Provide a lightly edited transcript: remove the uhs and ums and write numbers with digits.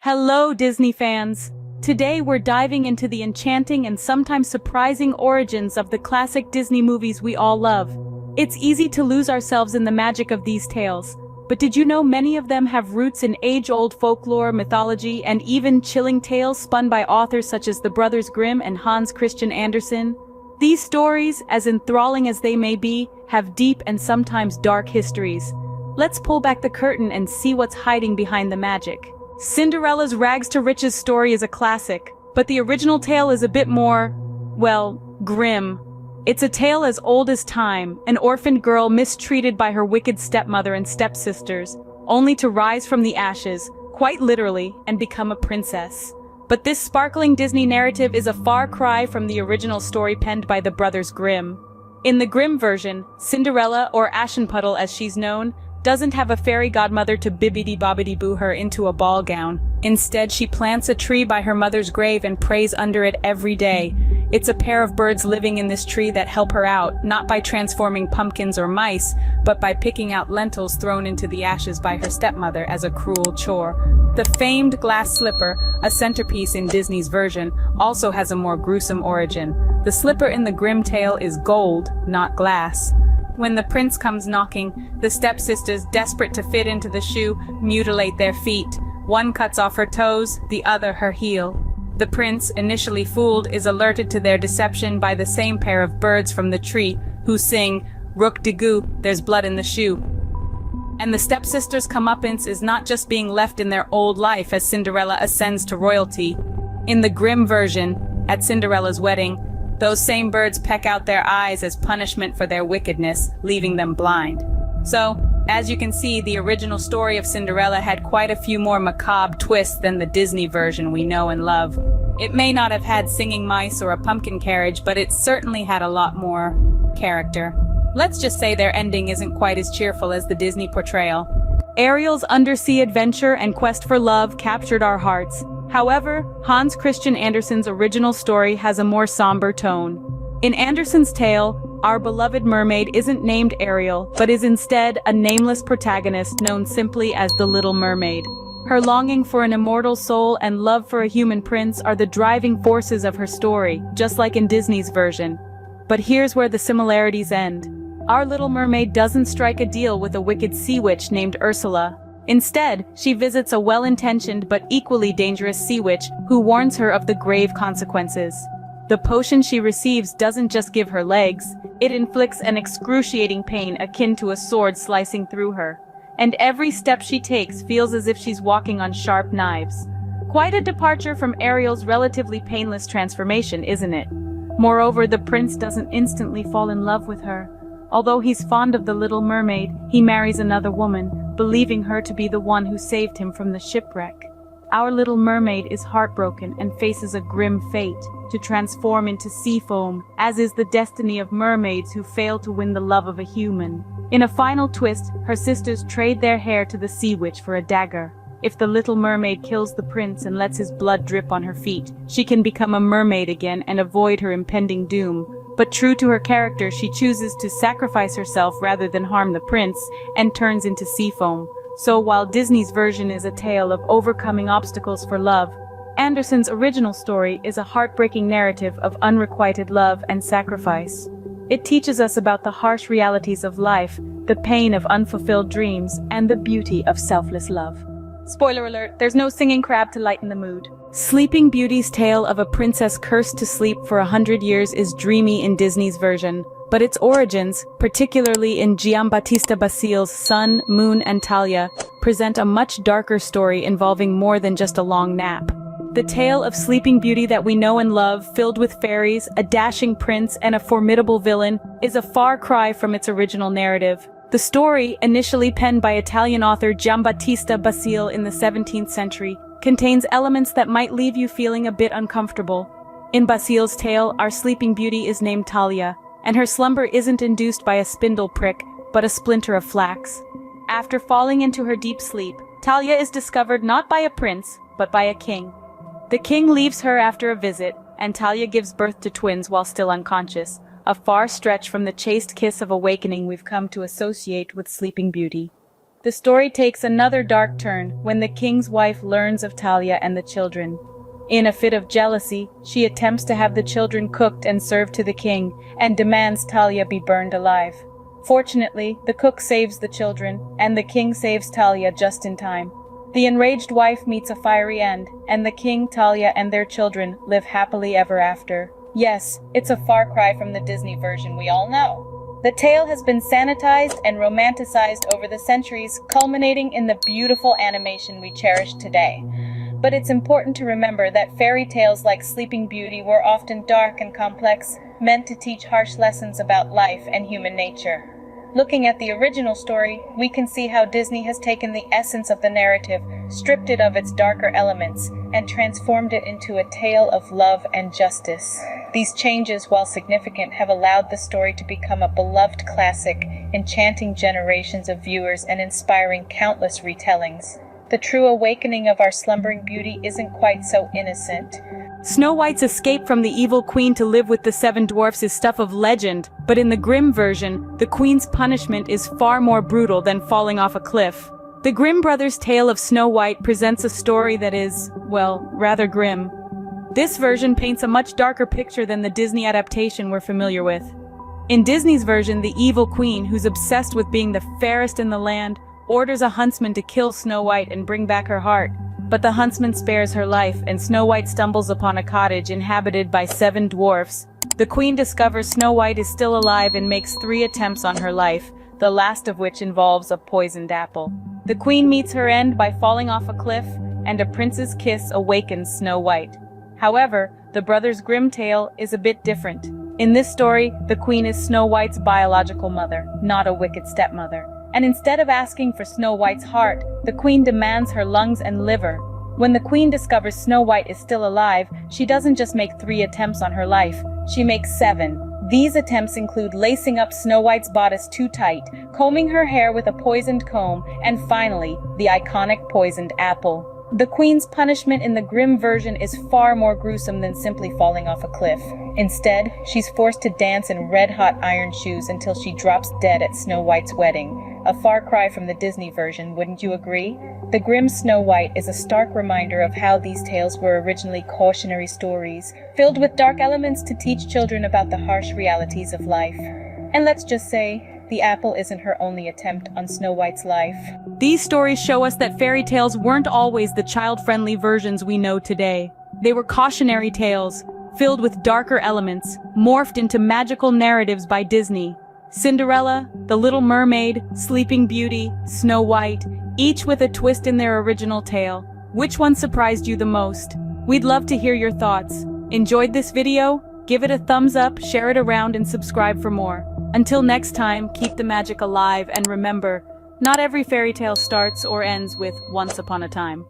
Hello, Disney fans! Today we're diving into the enchanting and sometimes surprising origins of the classic Disney movies we all love. It's easy to lose ourselves in the magic of these tales, but did you know many of them have roots in age-old folklore, mythology, and even chilling tales spun by authors such as the Brothers Grimm and Hans Christian Andersen? These stories, as enthralling as they may be, have deep and sometimes dark histories. Let's pull back the curtain and see what's hiding behind the magic. Cinderella's rags to riches story is a classic, but the original tale is a bit more, well, grim. It's a tale as old as time, an orphaned girl mistreated by her wicked stepmother and stepsisters, only to rise from the ashes, quite literally, and become a princess. But this sparkling Disney narrative is a far cry from the original story penned by the Brothers Grimm. In the Grimm version, Cinderella, or Aschenputtel as she's known, doesn't have a fairy godmother to bibbidi-bobbidi-boo her into a ball gown. Instead, she plants a tree by her mother's grave and prays under it every day. It's a pair of birds living in this tree that help her out, not by transforming pumpkins or mice, but by picking out lentils thrown into the ashes by her stepmother as a cruel chore. The famed glass slipper, a centerpiece in Disney's version, also has a more gruesome origin. The slipper in the Grimm tale is gold, not glass. When the prince comes knocking, the stepsisters, desperate to fit into the shoe, mutilate their feet. One cuts off her toes, the other her heel. The prince, initially fooled, is alerted to their deception by the same pair of birds from the tree, who sing, "Rook-de-goo, there's blood in the shoe." And the stepsisters' comeuppance is not just being left in their old life as Cinderella ascends to royalty. In the Grimm version, at Cinderella's wedding, those same birds peck out their eyes as punishment for their wickedness, leaving them blind. So, as you can see, the original story of Cinderella had quite a few more macabre twists than the Disney version we know and love. It may not have had singing mice or a pumpkin carriage, but it certainly had a lot more character. Let's just say their ending isn't quite as cheerful as the Disney portrayal. Ariel's undersea adventure and quest for love captured our hearts. However, Hans Christian Andersen's original story has a more somber tone. In Andersen's tale, our beloved mermaid isn't named Ariel, but is instead a nameless protagonist known simply as the Little Mermaid. Her longing for an immortal soul and love for a human prince are the driving forces of her story, just like in Disney's version. But here's where the similarities end. Our Little Mermaid doesn't strike a deal with a wicked sea witch named Ursula. Instead, she visits a well-intentioned but equally dangerous sea witch who warns her of the grave consequences. The potion she receives doesn't just give her legs, it inflicts an excruciating pain akin to a sword slicing through her. And every step she takes feels as if she's walking on sharp knives. Quite a departure from Ariel's relatively painless transformation, isn't it? Moreover, the prince doesn't instantly fall in love with her. Although he's fond of the Little Mermaid, he marries another woman, believing her to be the one who saved him from the shipwreck. Our Little Mermaid is heartbroken and faces a grim fate, to transform into sea foam, as is the destiny of mermaids who fail to win the love of a human. In a final twist, her sisters trade their hair to the sea witch for a dagger. If the Little Mermaid kills the prince and lets his blood drip on her feet, she can become a mermaid again and avoid her impending doom. But true to her character, she chooses to sacrifice herself rather than harm the prince, and turns into sea foam. So while Disney's version is a tale of overcoming obstacles for love, Andersen's original story is a heartbreaking narrative of unrequited love and sacrifice. It teaches us about the harsh realities of life, the pain of unfulfilled dreams, and the beauty of selfless love. Spoiler alert, there's no singing crab to lighten the mood. Sleeping Beauty's tale of a princess cursed to sleep for 100 years is dreamy in Disney's version, but its origins, particularly in Giambattista Basile's Sun, Moon, and Talia, present a much darker story involving more than just a long nap. The tale of Sleeping Beauty that we know and love, filled with fairies, a dashing prince, and a formidable villain, is a far cry from its original narrative. The story, initially penned by Italian author Giambattista Basile in the 17th century, contains elements that might leave you feeling a bit uncomfortable. In Basile's tale, our Sleeping Beauty is named Talia, and her slumber isn't induced by a spindle prick, but a splinter of flax. After falling into her deep sleep, Talia is discovered not by a prince, but by a king. The king leaves her after a visit, and Talia gives birth to twins while still unconscious, a far stretch from the chaste kiss of awakening we've come to associate with Sleeping Beauty. the story takes another dark turn when the king's wife learns of Talia and the children. In a fit of jealousy, she attempts to have the children cooked and served to the king, and demands Talia be burned alive. Fortunately, the cook saves the children, and the king saves Talia just in time. The enraged wife meets a fiery end, and the king, Talia, and their children live happily ever after. Yes, it's a far cry from the Disney version we all know. The tale has been sanitized and romanticized over the centuries, culminating in the beautiful animation we cherish today. But it's important to remember that fairy tales like Sleeping Beauty were often dark and complex, meant to teach harsh lessons about life and human nature. Looking at the original story, we can see how Disney has taken the essence of the narrative, stripped it of its darker elements, and transformed it into a tale of love and justice. These changes, while significant, have allowed the story to become a beloved classic, enchanting generations of viewers and inspiring countless retellings. The true awakening of our slumbering beauty isn't quite so innocent. Snow White's escape from the evil queen to live with the seven dwarfs is stuff of legend, but in the Grimm version, the queen's punishment is far more brutal than falling off a cliff. The Grimm brothers' tale of Snow White presents a story that is, well, rather grim. This version paints a much darker picture than the Disney adaptation we're familiar with. In Disney's version, the evil queen, who's obsessed with being the fairest in the land, orders a huntsman to kill Snow White and bring back her heart. But the huntsman spares her life, and Snow White stumbles upon a cottage inhabited by 7 dwarfs. The queen discovers Snow White is still alive and makes 3 attempts on her life, the last of which involves a poisoned apple. The queen meets her end by falling off a cliff, and a prince's kiss awakens Snow White. However, the Brothers Grimm tale is a bit different. In this story, the queen is Snow White's biological mother, not a wicked stepmother. And instead of asking for Snow White's heart, the queen demands her lungs and liver. When the queen discovers Snow White is still alive, she doesn't just make 3 attempts on her life, she makes 7. These attempts include lacing up Snow White's bodice too tight, combing her hair with a poisoned comb, and finally, the iconic poisoned apple. The queen's punishment in the Grimm version is far more gruesome than simply falling off a cliff. Instead, she's forced to dance in red-hot iron shoes until she drops dead at Snow White's wedding. A far cry from the Disney version, wouldn't you agree? The Grimm Snow White is a stark reminder of how these tales were originally cautionary stories, filled with dark elements to teach children about the harsh realities of life. And let's just say, the apple isn't her only attempt on Snow White's life. These stories show us that fairy tales weren't always the child-friendly versions we know today. They were cautionary tales, filled with darker elements, morphed into magical narratives by Disney. Cinderella, The Little Mermaid, Sleeping Beauty, Snow White, each with a twist in their original tale. Which one surprised you the most? We'd love to hear your thoughts. Enjoyed this video? Give it a thumbs up, share it around, and subscribe for more. Until next time, keep the magic alive, and remember, not every fairy tale starts or ends with once upon a time.